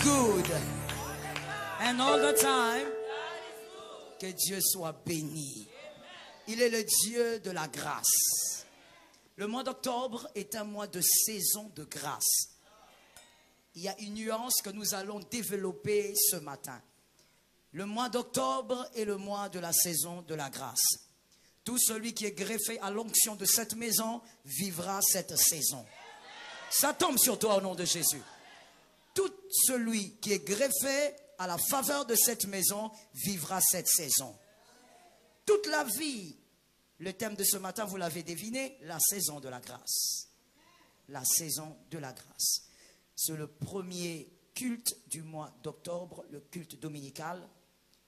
good. And all the time. Que Dieu soit béni. Il est le Dieu de la grâce. Le mois d'octobre est un mois de saison de grâce. Il y a une nuance que nous allons développer ce matin. Le mois d'octobre est le mois de la saison de la grâce. Tout celui qui est greffé à l'onction de cette maison vivra cette saison. Ça tombe sur toi au nom de Jésus. Tout celui qui est greffé à la faveur de cette maison vivra cette saison. Toute la vie, le thème de ce matin, vous l'avez deviné, la saison de la grâce. La saison de la grâce. C'est le premier culte du mois d'octobre, le culte dominical,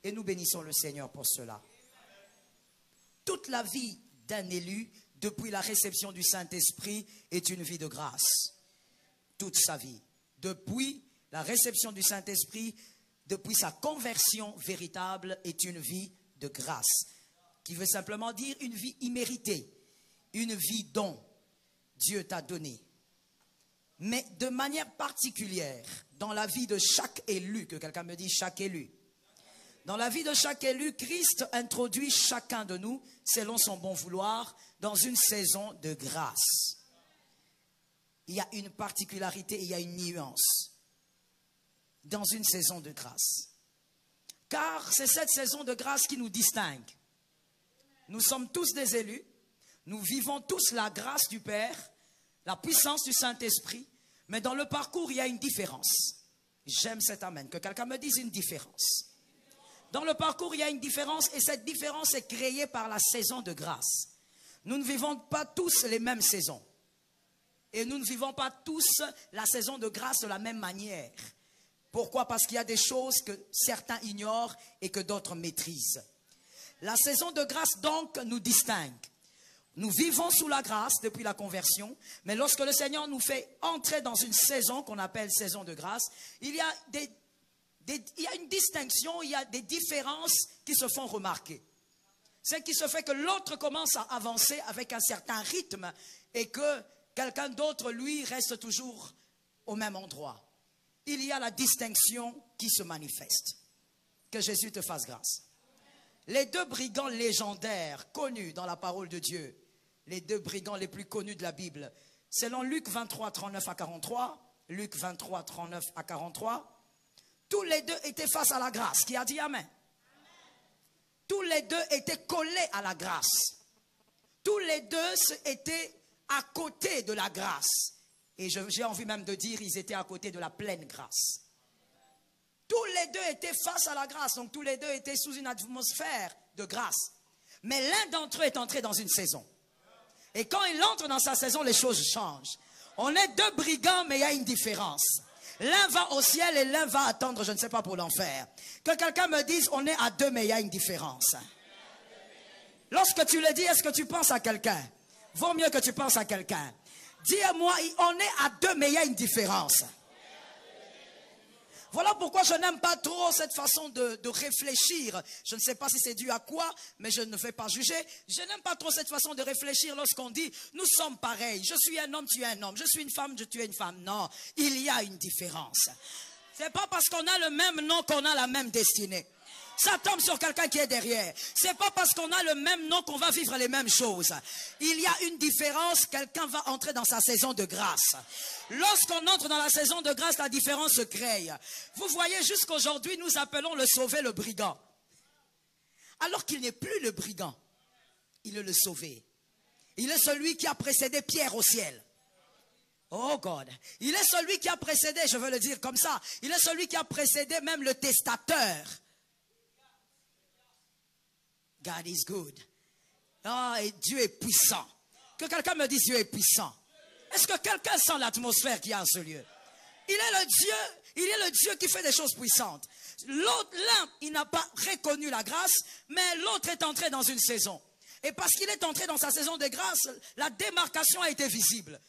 et nous bénissons le Seigneur pour cela. Toute la vie d'un élu, depuis la réception du Saint-Esprit, est une vie de grâce. Toute sa vie. Depuis la réception du Saint-Esprit, depuis sa conversion véritable, est une vie de grâce. Qui veut simplement dire une vie imméritée. Une vie dont Dieu t'a donné. Mais de manière particulière, dans la vie de chaque élu, que quelqu'un me dise chaque élu. Dans la vie de chaque élu, Christ introduit chacun de nous, selon son bon vouloir, dans une saison de grâce. Il y a une particularité, il y a une nuance. Dans une saison de grâce. Car c'est cette saison de grâce qui nous distingue. Nous sommes tous des élus. Nous vivons tous la grâce du Père, la puissance du Saint-Esprit. Mais dans le parcours, il y a une différence. J'aime cet amen. Que quelqu'un me dise une différence. Dans le parcours, il y a une différence. Et cette différence est créée par la saison de grâce. Nous ne vivons pas tous les mêmes saisons. Et nous ne vivons pas tous la saison de grâce de la même manière. Pourquoi? Parce qu'il y a des choses que certains ignorent et que d'autres maîtrisent. La saison de grâce donc nous distingue. Nous vivons sous la grâce depuis la conversion, mais lorsque le Seigneur nous fait entrer dans une saison qu'on appelle saison de grâce, il y a une distinction, il y a des différences qui se font remarquer. C'est qui se fait que l'autre commence à avancer avec un certain rythme et que quelqu'un d'autre, lui, reste toujours au même endroit. Il y a la distinction qui se manifeste. Que Jésus te fasse grâce. Les deux brigands légendaires connus dans la parole de Dieu, les deux brigands les plus connus de la Bible, selon Luc 23, 39 à 43, Luc 23, 39 à 43, tous les deux étaient face à la grâce. Qui a dit Amen? Tous les deux étaient collés à la grâce. Tous les deux étaient à côté de la grâce. Et j'ai envie même de dire, ils étaient à côté de la pleine grâce. Tous les deux étaient face à la grâce. Donc tous les deux étaient sous une atmosphère de grâce. Mais l'un d'entre eux est entré dans une saison. Et quand il entre dans sa saison, les choses changent. On est deux brigands, mais il y a une différence. L'un va au ciel et l'un va attendre, je ne sais pas, pour l'enfer. Que quelqu'un me dise, on est à deux, mais il y a une différence. Lorsque tu le dis, est-ce que tu penses à quelqu'un? Vaut mieux que tu penses à quelqu'un. Dis-moi, on est à deux, mais il y a une différence. Voilà pourquoi je n'aime pas trop cette façon de réfléchir. Je ne sais pas si c'est dû à quoi, mais je ne vais pas juger. Je n'aime pas trop cette façon de réfléchir lorsqu'on dit « nous sommes pareils, je suis un homme, tu es un homme, je suis une femme, tu es une femme ». Non, il y a une différence. C'est pas parce qu'on a le même nom qu'on a la même destinée. Ça tombe sur quelqu'un qui est derrière. C'est pas parce qu'on a le même nom qu'on va vivre les mêmes choses. Il y a une différence. Quelqu'un va entrer dans sa saison de grâce. Lorsqu'on entre dans la saison de grâce, la différence se crée. Vous voyez, jusqu'aujourd'hui, nous appelons le sauvé le brigand. Alors qu'il n'est plus le brigand. Il est le sauvé. Il est celui qui a précédé Pierre au ciel. Oh God. Il est celui qui a précédé, je veux le dire comme ça. Il est celui qui a précédé même le testateur. God is good. Ah, et Dieu est puissant. Que quelqu'un me dise Dieu est puissant. Est-ce que quelqu'un sent l'atmosphère qu'il y a en ce lieu? Il est le Dieu qui fait des choses puissantes. L'un, il n'a pas reconnu la grâce, mais l'autre est entré dans une saison. Et parce qu'il est entré dans sa saison de grâce, la démarcation a été visible.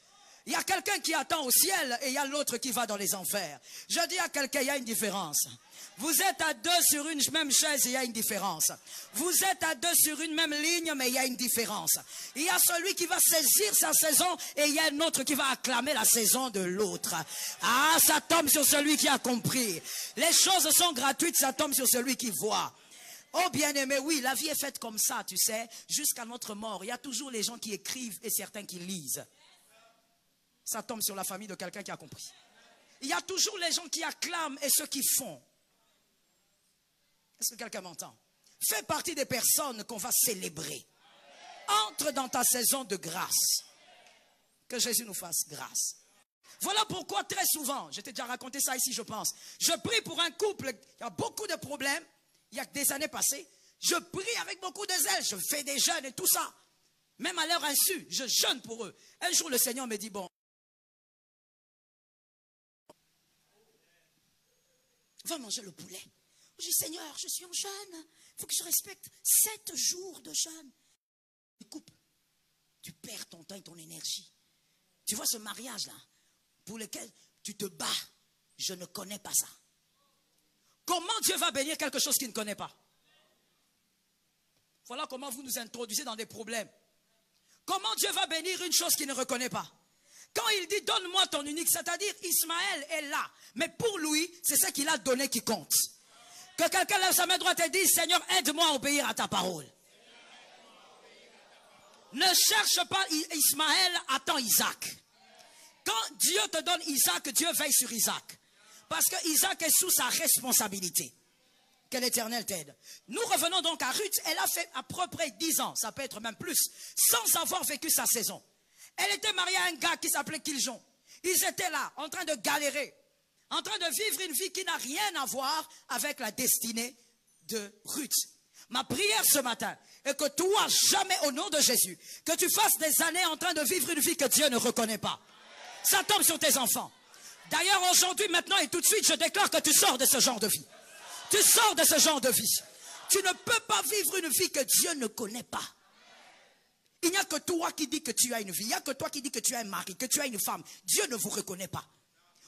Il y a quelqu'un qui attend au ciel et il y a l'autre qui va dans les enfers. Je dis à quelqu'un, il y a une différence. Vous êtes à deux sur une même chaise et il y a une différence. Vous êtes à deux sur une même ligne, mais il y a une différence. Il y a celui qui va saisir sa saison et il y a un autre qui va acclamer la saison de l'autre. Ah, ça tombe sur celui qui a compris. Les choses sont gratuites, ça tombe sur celui qui voit. Oh bien-aimé, oui, la vie est faite comme ça, tu sais, jusqu'à notre mort. Il y a toujours les gens qui écrivent et certains qui lisent. Ça tombe sur la famille de quelqu'un qui a compris. Il y a toujours les gens qui acclament et ceux qui font. Est-ce que quelqu'un m'entend? Fais partie des personnes qu'on va célébrer. Entre dans ta saison de grâce. Que Jésus nous fasse grâce. Voilà pourquoi très souvent, je t'ai déjà raconté ça ici je pense, je prie pour un couple, il y a beaucoup de problèmes, il y a des années passées, je prie avec beaucoup de zèle, je fais des jeûnes et tout ça. Même à leur insu, je jeûne pour eux. Un jour le Seigneur me dit, bon, va manger le poulet. Je dis, Seigneur, je suis en jeûne. Il faut que je respecte 7 jours de jeûne. Tu coupes. Tu perds ton temps et ton énergie. Tu vois ce mariage-là, pour lequel tu te bats. Je ne connais pas ça. Comment Dieu va bénir quelque chose qu'il ne connaît pas? Voilà comment vous nous introduisez dans des problèmes. Comment Dieu va bénir une chose qu'il ne reconnaît pas? Quand il dit, donne-moi ton unique, c'est-à-dire Ismaël est là. Mais pour lui, c'est ce qu'il a donné qui compte. Que quelqu'un lève sa main droite et dise, Seigneur, aide-moi à obéir à ta parole. Ne cherche pas Ismaël, attends Isaac. Quand Dieu te donne Isaac, Dieu veille sur Isaac. Parce que Isaac est sous sa responsabilité. Que l'Éternel t'aide. Nous revenons donc à Ruth. Elle a fait à peu près 10 ans, ça peut être même plus, sans avoir vécu sa saison. Elle était mariée à un gars qui s'appelait Kiljon. Ils étaient là, en train de galérer, en train de vivre une vie qui n'a rien à voir avec la destinée de Ruth. Ma prière ce matin est que toi, jamais au nom de Jésus, que tu fasses des années en train de vivre une vie que Dieu ne reconnaît pas. Ça tombe sur tes enfants. D'ailleurs, aujourd'hui, maintenant et tout de suite, je déclare que tu sors de ce genre de vie. Tu sors de ce genre de vie. Tu ne peux pas vivre une vie que Dieu ne connaît pas. Il n'y a que toi qui dis que tu as une vie. Il n'y a que toi qui dis que tu as un mari, que tu as une femme. Dieu ne vous reconnaît pas.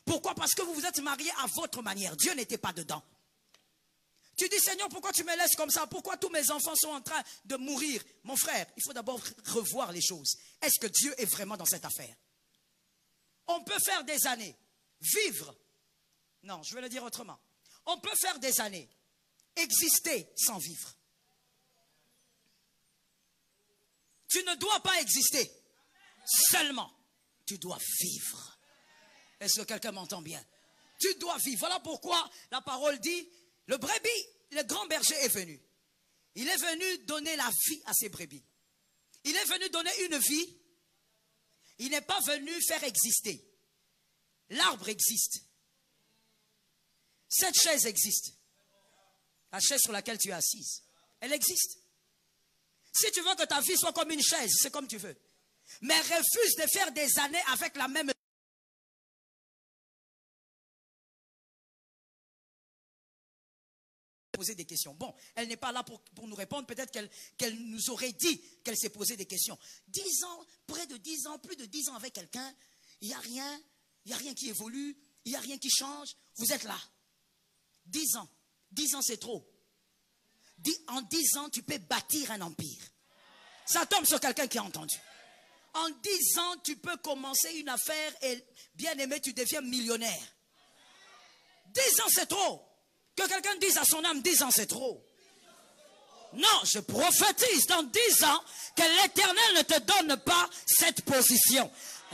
Pourquoi? Parce que vous vous êtes mariés à votre manière. Dieu n'était pas dedans. Tu dis, Seigneur, pourquoi tu me laisses comme ça? Pourquoi tous mes enfants sont en train de mourir? Mon frère, il faut d'abord revoir les choses. Est-ce que Dieu est vraiment dans cette affaire? On peut faire des années, vivre. Non, je vais le dire autrement. On peut faire des années, exister sans vivre. Tu ne dois pas exister. Seulement, tu dois vivre. Est-ce que quelqu'un m'entend bien? Tu dois vivre. Voilà pourquoi la parole dit, le brebis, le grand berger est venu. Il est venu donner la vie à ses brebis. Il est venu donner une vie. Il n'est pas venu faire exister. L'arbre existe. Cette chaise existe. La chaise sur laquelle tu es assise, elle existe. Si tu veux que ta vie soit comme une chaise, c'est comme tu veux. Mais refuse de faire des années avec la même... Poser des questions. Bon, elle n'est pas là pour nous répondre. Peut-être qu'elle nous aurait dit qu'elle s'est posé des questions. 10 ans, près de 10 ans, plus de 10 ans avec quelqu'un, il n'y a rien qui évolue, il n'y a rien qui change. Vous êtes là. 10 ans. 10 ans, c'est trop. En 10 ans, tu peux bâtir un empire. Ça tombe sur quelqu'un qui a entendu. En 10 ans, tu peux commencer une affaire et, bien aimé, tu deviens millionnaire. 10 ans, c'est trop. Que quelqu'un dise à son âme, 10 ans, c'est trop. Non, je prophétise dans 10 ans que l'Éternel ne te donne pas cette position.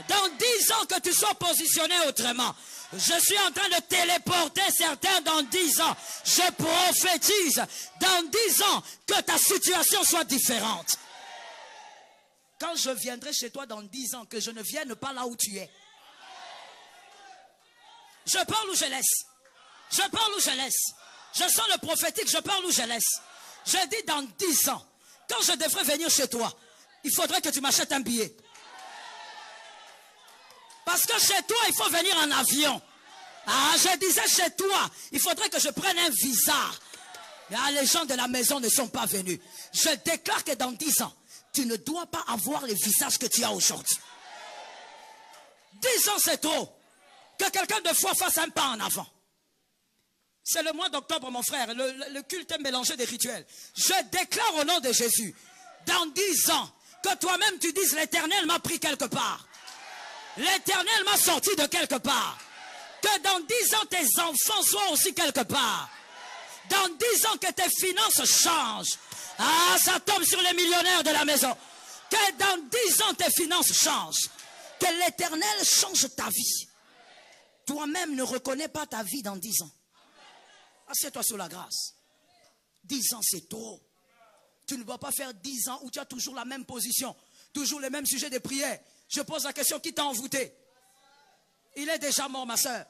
Dans 10 ans que tu sois positionné autrement. Je suis en train de téléporter certains dans 10 ans. Je prophétise dans 10 ans que ta situation soit différente. Quand je viendrai chez toi dans 10 ans, que je ne vienne pas là où tu es. Je parle ou je laisse? Je parle ou je laisse? Je sens le prophétique, je parle ou je laisse? Je dis dans 10 ans, quand je devrais venir chez toi, il faudrait que tu m'achètes un billet. Parce que chez toi, il faut venir en avion. Ah, je disais chez toi, il faudrait que je prenne un visa. Ah, les gens de la maison ne sont pas venus. Je déclare que dans 10 ans, tu ne dois pas avoir le visage que tu as aujourd'hui. 10 ans, c'est trop. Que quelqu'un de foi fasse un pas en avant. C'est le mois d'octobre, mon frère. Le culte est mélangé des rituels. Je déclare au nom de Jésus, dans 10 ans, que toi-même tu dises, l'Éternel m'a pris quelque part. L'Éternel m'a sorti de quelque part. Que dans 10 ans, tes enfants soient aussi quelque part. Dans 10 ans, que tes finances changent. Ah, ça tombe sur les millionnaires de la maison. Que dans 10 ans, tes finances changent. Que l'Éternel change ta vie. Toi-même ne reconnais pas ta vie dans 10 ans. Assieds-toi sur la grâce. 10 ans, c'est trop. Tu ne vas pas faire 10 ans où tu as toujours la même position, toujours les mêmes sujets de prière. Je pose la question, qui t'a envoûté? Il est déjà mort, ma soeur.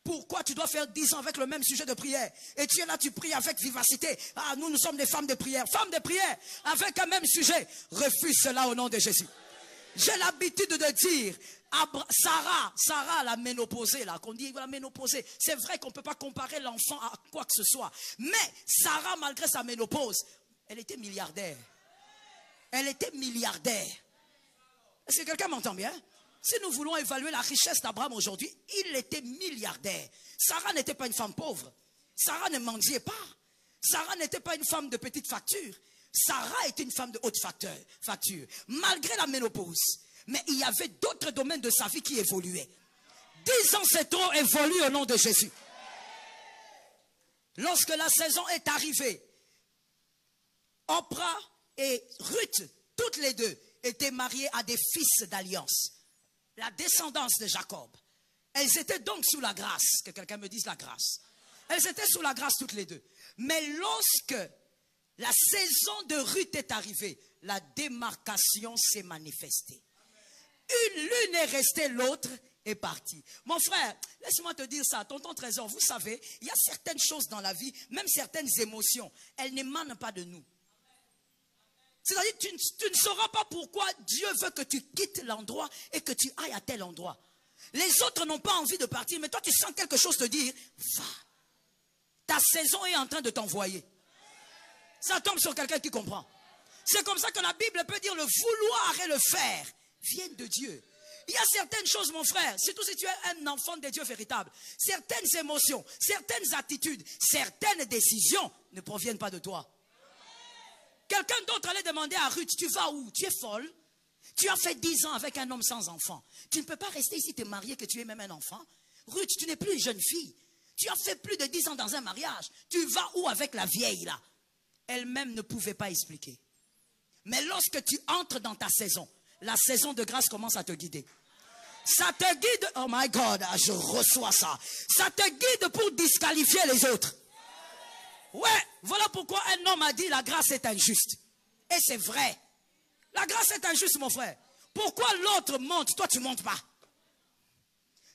Pourquoi tu dois faire 10 ans avec le même sujet de prière? Et tu es là, tu pries avec vivacité. Ah, nous sommes des femmes de prière. Femmes de prière, avec un même sujet. Refuse cela au nom de Jésus. J'ai l'habitude de dire, Sarah, la ménopausée, là, qu'on dit la ménopausée. C'est vrai qu'on ne peut pas comparer l'enfant à quoi que ce soit. Mais Sarah, malgré sa ménopause, elle était milliardaire. Elle était milliardaire. Est-ce que quelqu'un m'entend bien? Si nous voulons évaluer la richesse d'Abraham aujourd'hui, il était milliardaire. Sarah n'était pas une femme pauvre. Sarah ne mendiait pas. Sarah n'était pas une femme de petite facture. Sarah était une femme de haute facture. Malgré la ménopause. Mais il y avait d'autres domaines de sa vie qui évoluaient. 10 ans, c'est trop, évolue au nom de Jésus. Lorsque la saison est arrivée, Oprah et Ruth, toutes les deux, étaient mariées à des fils d'alliance. La descendance de Jacob. Elles étaient donc sous la grâce. Que quelqu'un me dise la grâce. Elles étaient sous la grâce toutes les deux. Mais lorsque la saison de Ruth est arrivée, la démarcation s'est manifestée. L'une est restée, l'autre est partie. Mon frère, laisse-moi te dire ça, tonton Trésor, vous savez, il y a certaines choses dans la vie, même certaines émotions, elles n'émanent pas de nous. C'est-à-dire, tu ne sauras pas pourquoi Dieu veut que tu quittes l'endroit et que tu ailles à tel endroit. Les autres n'ont pas envie de partir, mais toi tu sens quelque chose te dire, va. Ta saison est en train de t'envoyer. Ça tombe sur quelqu'un qui comprend. C'est comme ça que la Bible peut dire le vouloir et le faire viennent de Dieu. Il y a certaines choses, mon frère, surtout si tu es un enfant de Dieu véritable, certaines émotions, certaines attitudes, certaines décisions ne proviennent pas de toi. Quelqu'un d'autre allait demander à Ruth, tu vas où? Tu es folle? Tu as fait 10 ans avec un homme sans enfant. Tu ne peux pas rester ici, te marier, que tu aies même un enfant. Ruth, tu n'es plus une jeune fille. Tu as fait plus de 10 ans dans un mariage. Tu vas où avec la vieille là? Elle-même ne pouvait pas expliquer. Mais lorsque tu entres dans ta saison, la saison de grâce commence à te guider. Ça te guide, oh my God, je reçois ça. Ça te guide pour disqualifier les autres. Ouais, voilà pourquoi un homme a dit la grâce est injuste. Et c'est vrai. La grâce est injuste, mon frère. Pourquoi l'autre monte, toi tu ne montes pas?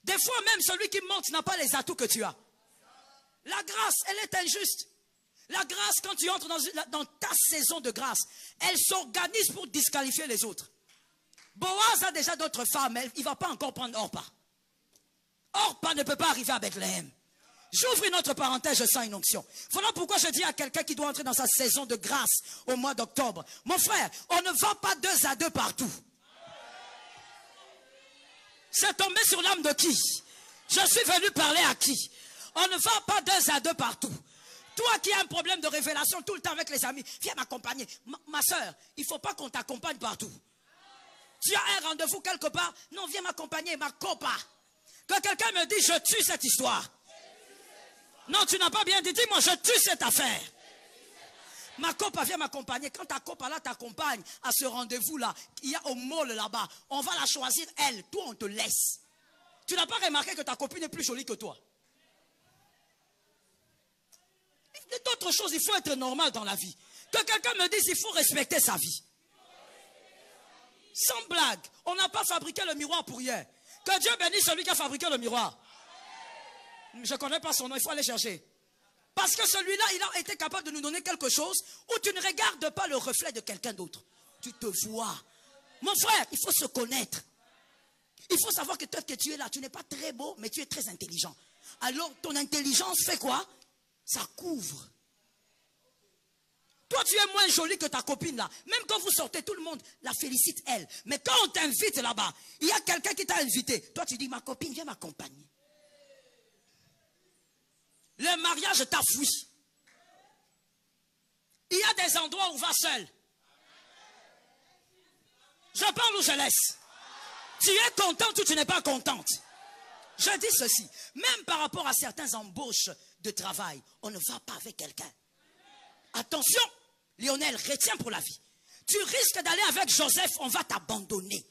Des fois même celui qui monte n'a pas les atouts que tu as. La grâce, elle est injuste. La grâce, quand tu entres dans ta saison de grâce, elle s'organise pour disqualifier les autres. Boaz a déjà d'autres femmes, il ne va pas encore prendre Orpa. Orpa ne peut pas arriver à Bethléem. J'ouvre une autre parenthèse, je sens une onction. Voilà pourquoi je dis à quelqu'un qui doit entrer dans sa saison de grâce au mois d'octobre. Mon frère, on ne va pas 2 à 2 partout. C'est tombé sur l'âme de qui? Je suis venu parler à qui? On ne va pas 2 à 2 partout. Toi qui as un problème de révélation tout le temps avec les amis, viens m'accompagner. Ma soeur, il ne faut pas qu'on t'accompagne partout. Tu as un rendez-vous quelque part? Non, viens m'accompagner, ma copa. Que quelqu'un me dise, je tue cette histoire. Non, tu n'as pas bien dit, dis-moi, je tue cette affaire. Ma copa, viens m'accompagner. Quand ta copa là t'accompagne à ce rendez-vous-là, il y a au mall là-bas, on va la choisir elle, toi on te laisse. Tu n'as pas remarqué que ta copine est plus jolie que toi? Il y a d'autres choses, il faut être normal dans la vie. Que quelqu'un me dise, il faut respecter sa vie. Sans blague, on n'a pas fabriqué le miroir pour rien. Que Dieu bénisse celui qui a fabriqué le miroir. Je ne connais pas son nom, il faut aller chercher. Parce que celui-là, il a été capable de nous donner quelque chose où tu ne regardes pas le reflet de quelqu'un d'autre. Tu te vois. Mon frère, il faut se connaître. Il faut savoir que toi que tu es là, tu n'es pas très beau, mais tu es très intelligent. Alors, ton intelligence fait quoi? Ça couvre. Toi, tu es moins jolie que ta copine là. Même quand vous sortez, tout le monde la félicite elle. Mais quand on t'invite là-bas, il y a quelqu'un qui t'a invité. Toi, tu dis, ma copine, viens m'accompagner. Le mariage t'a fui. Il y a des endroits où on va seul. Je parle ou je laisse? Tu es contente ou tu n'es pas contente? Je dis ceci, même par rapport à certaines embauches de travail, on ne va pas avec quelqu'un. Attention, Lionel, retiens pour la vie. Tu risques d'aller avec Joseph, on va t'abandonner.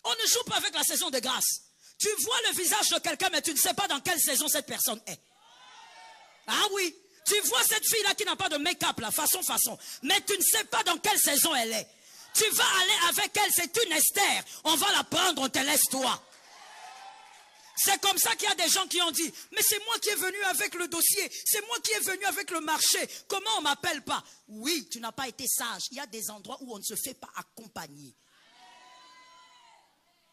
On ne joue pas avec la saison de grâce. Tu vois le visage de quelqu'un, mais tu ne sais pas dans quelle saison cette personne est. Ah oui, tu vois cette fille-là qui n'a pas de make-up, là, façon, mais tu ne sais pas dans quelle saison elle est. Tu vas aller avec elle, c'est une Esther. On va la prendre, on te laisse toi. C'est comme ça qu'il y a des gens qui ont dit, mais c'est moi qui est venu avec le dossier, c'est moi qui est venu avec le marché, comment on ne m'appelle pas? Oui, tu n'as pas été sage. Il y a des endroits où on ne se fait pas accompagner.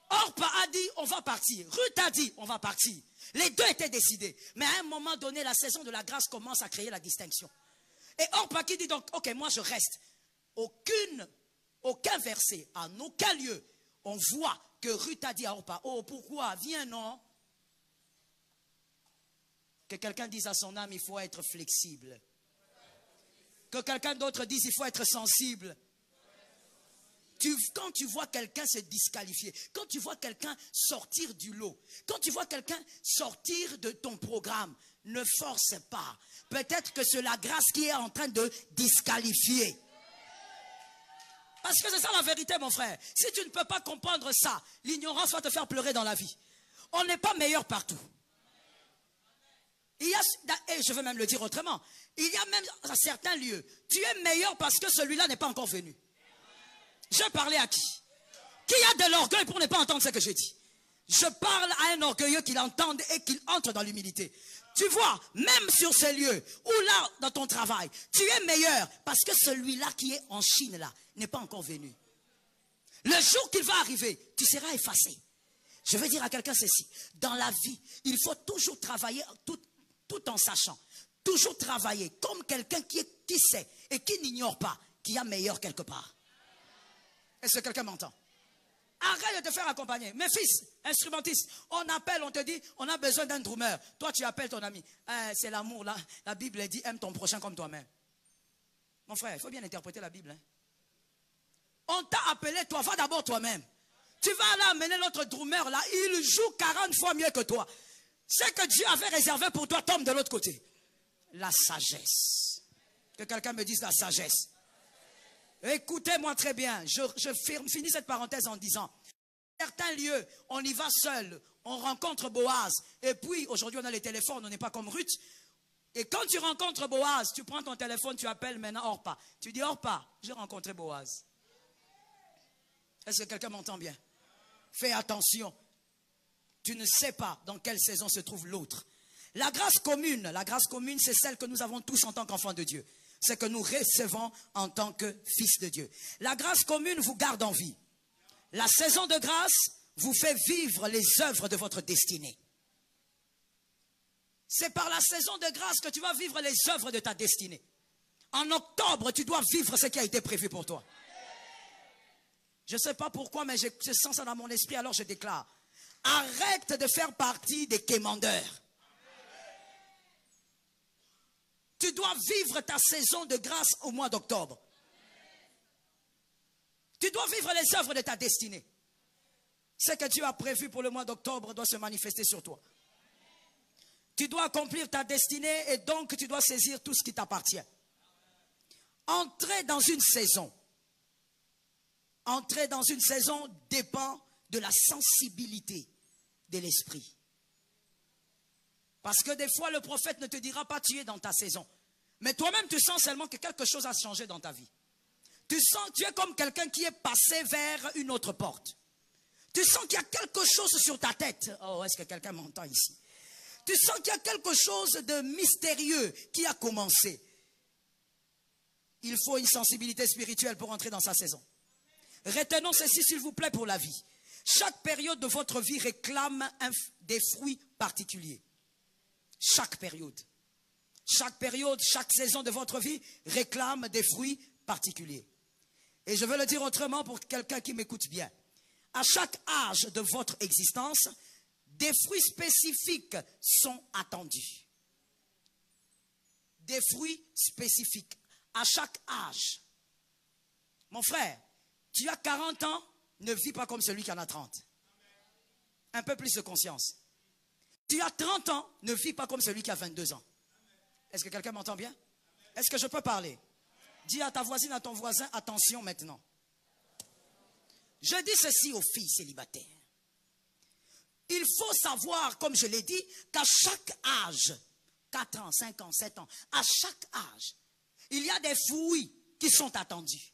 Orpa a dit, on va partir. Ruth a dit, on va partir. Les deux étaient décidés. Mais à un moment donné, la saison de la grâce commence à créer la distinction. Et Orpa qui dit donc, ok, moi je reste. Aucun verset, en aucun lieu, on voit que Ruth a dit à Orpa, oh pourquoi, viens non. Que quelqu'un dise à son âme, il faut être flexible. Que quelqu'un d'autre dise, il faut être sensible. Quand tu vois quelqu'un se disqualifier, quand tu vois quelqu'un sortir du lot, quand tu vois quelqu'un sortir de ton programme, ne force pas. Peut-être que c'est la grâce qui est en train de disqualifier. Parce que c'est ça la vérité, mon frère. Si tu ne peux pas comprendre ça, l'ignorance va te faire pleurer dans la vie. On n'est pas meilleur partout. Et je veux même le dire autrement, il y a même à certains lieux, tu es meilleur parce que celui-là n'est pas encore venu. Je parlais à qui? Qui a de l'orgueil pour ne pas entendre ce que je dis? Je parle à un orgueilleux qu'il entende et qu'il entre dans l'humilité. Tu vois, même sur ces lieux, ou là, dans ton travail, tu es meilleur parce que celui-là qui est en Chine, là, n'est pas encore venu. Le jour qu'il va arriver, tu seras effacé. Je veux dire à quelqu'un ceci, dans la vie, il faut toujours travailler tout en sachant, toujours travailler comme quelqu'un qui sait et qui n'ignore pas qu'il y a meilleur quelque part. Est-ce que quelqu'un m'entend? Arrête de te faire accompagner. Mes fils, instrumentistes, on appelle, on te dit, on a besoin d'un drummer. Toi, tu appelles ton ami. C'est l'amour, là. La Bible dit, aime ton prochain comme toi-même. Mon frère, il faut bien interpréter la Bible. Hein? On t'a appelé, toi, va d'abord toi-même. Tu vas là amener l'autre drummer, là, il joue 40 fois mieux que toi. Ce que Dieu avait réservé pour toi tombe de l'autre côté. La sagesse. Que quelqu'un me dise la sagesse. Écoutez-moi très bien, je finis cette parenthèse en disant, certains lieux, on y va seul, on rencontre Boaz, et puis aujourd'hui on a les téléphones, on n'est pas comme Ruth, et quand tu rencontres Boaz, tu prends ton téléphone, tu appelles maintenant Orpa, tu dis Orpa, j'ai rencontré Boaz. Est-ce que quelqu'un m'entend bien? Fais attention, tu ne sais pas dans quelle saison se trouve l'autre. La grâce commune, c'est celle que nous avons tous en tant qu'enfants de Dieu. C'est que nous recevons en tant que fils de Dieu. La grâce commune vous garde en vie. La saison de grâce vous fait vivre les œuvres de votre destinée. C'est par la saison de grâce que tu vas vivre les œuvres de ta destinée. En octobre, tu dois vivre ce qui a été prévu pour toi. Je ne sais pas pourquoi, mais je sens ça dans mon esprit, alors je déclare. Arrête de faire partie des quémandeurs. Tu dois vivre ta saison de grâce au mois d'octobre. Tu dois vivre les œuvres de ta destinée. Ce que Dieu a prévu pour le mois d'octobre doit se manifester sur toi. Tu dois accomplir ta destinée et donc tu dois saisir tout ce qui t'appartient. Entrer dans une saison. Entrer dans une saison dépend de la sensibilité de l'esprit. Parce que des fois, le prophète ne te dira pas tu es dans ta saison. Mais toi-même, tu sens seulement que quelque chose a changé dans ta vie. Tu es comme quelqu'un qui est passé vers une autre porte. Tu sens qu'il y a quelque chose sur ta tête. Oh, est-ce que quelqu'un m'entend ici? Tu sens qu'il y a quelque chose de mystérieux qui a commencé. Il faut une sensibilité spirituelle pour entrer dans sa saison. Retenons ceci, s'il vous plaît, pour la vie. Chaque période de votre vie réclame des fruits particuliers. Chaque période. chaque période, chaque saison de votre vie réclame des fruits particuliers. Et je veux le dire autrement pour quelqu'un qui m'écoute bien. À chaque âge de votre existence, des fruits spécifiques sont attendus. Des fruits spécifiques à chaque âge. Mon frère, tu as 40 ans, ne vis pas comme celui qui en a 30. Un peu plus de conscience. Tu as 30 ans, ne vis pas comme celui qui a 22 ans. Est-ce que quelqu'un m'entend bien? Est-ce que je peux parler? Dis à ta voisine, à ton voisin, attention maintenant. Je dis ceci aux filles célibataires. Il faut savoir, comme je l'ai dit, qu'à chaque âge, 4 ans, 5 ans, 7 ans, à chaque âge, il y a des fruits qui sont attendus.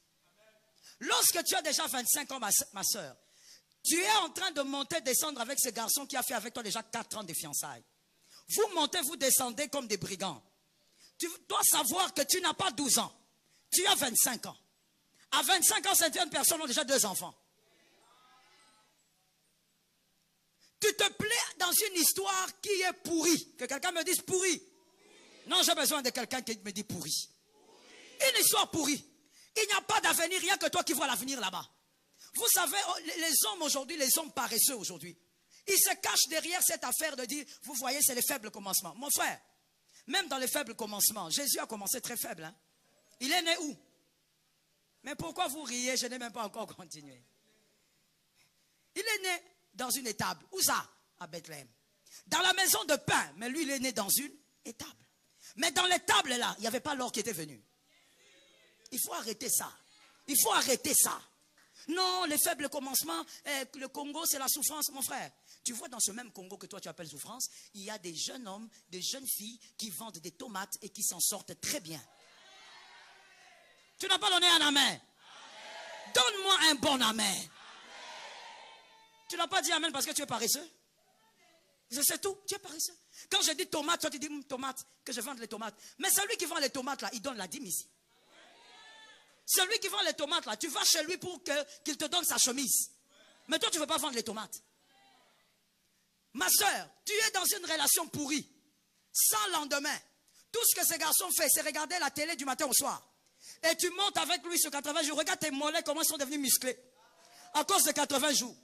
Lorsque tu as déjà 25 ans, ma soeur, tu es en train de monter, descendre avec ce garçon qui a fait avec toi déjà 4 ans de fiançailles. Vous montez, vous descendez comme des brigands. Tu dois savoir que tu n'as pas 12 ans. Tu as 25 ans. À 25 ans, certaines personnes ont déjà 2 enfants. Tu te plais dans une histoire qui est pourrie. Que quelqu'un me dise pourrie. Non, j'ai besoin de quelqu'un qui me dit pourrie. Une histoire pourrie. Il n'y a pas d'avenir, rien que toi qui vois l'avenir là-bas. Vous savez, les hommes aujourd'hui, les hommes paresseux aujourd'hui, ils se cachent derrière cette affaire de dire, vous voyez, c'est les faibles commencements. Mon frère, même dans les faibles commencements, Jésus a commencé très faible. Hein? Il est né où? Mais pourquoi vous riez? Je n'ai même pas encore continué. Il est né dans une étable. Où ça? À Bethléem. Dans la maison de pain. Mais lui, il est né dans une étable. Mais dans l'étable là, il n'y avait pas l'or qui était venu. Il faut arrêter ça. Il faut arrêter ça. Non, les faibles commencements, le Congo, c'est la souffrance, mon frère. Tu vois, dans ce même Congo que toi tu appelles souffrance, il y a des jeunes hommes, des jeunes filles qui vendent des tomates et qui s'en sortent très bien. Tu n'as pas donné un amen. Donne-moi un bon amen. Tu n'as pas dit amen parce que tu es paresseux. C'est tout, tu es paresseux. Quand je dis tomate, toi tu dis tomate, que je vende les tomates. Mais celui qui vend les tomates là, il donne la dîme ici. Celui qui vend les tomates là, tu vas chez lui pour qu'il te donne sa chemise. Mais toi tu ne veux pas vendre les tomates. Ma soeur, tu es dans une relation pourrie, sans lendemain. Tout ce que ce garçon fait, c'est regarder la télé du matin au soir. Et tu montes avec lui sur 80 jours. Regarde tes mollets, comment ils sont devenus musclés. À cause de 80 jours.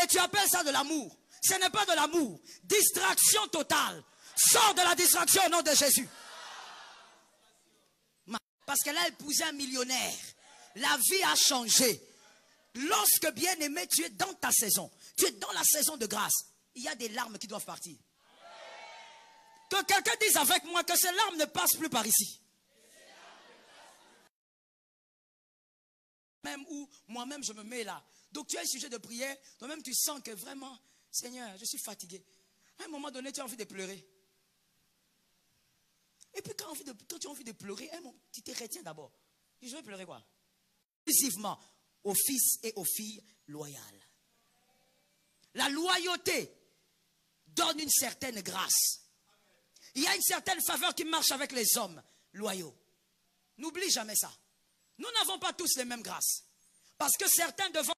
Et tu appelles ça de l'amour. Ce n'est pas de l'amour. Distraction totale. Sors de la distraction au nom de Jésus. Parce qu'elle a épousé un millionnaire. La vie a changé. Lorsque, bien aimé, tu es dans ta saison. Tu es dans la saison de grâce. Il y a des larmes qui doivent partir. Que quelqu'un dise avec moi que ces larmes ne passent plus par ici. Même où moi-même je me mets là. Donc tu as un sujet de prière. Toi-même tu sens que vraiment, Seigneur, je suis fatigué. À un moment donné, tu as envie de pleurer. Et puis quand tu as envie de pleurer, tu te retiens d'abord. Je vais pleurer quoi? Exclusivement aux fils et aux filles loyales. La loyauté donne une certaine grâce. Il y a une certaine faveur qui marche avec les hommes loyaux. N'oublie jamais ça. Nous n'avons pas tous les mêmes grâces. Parce que certains devant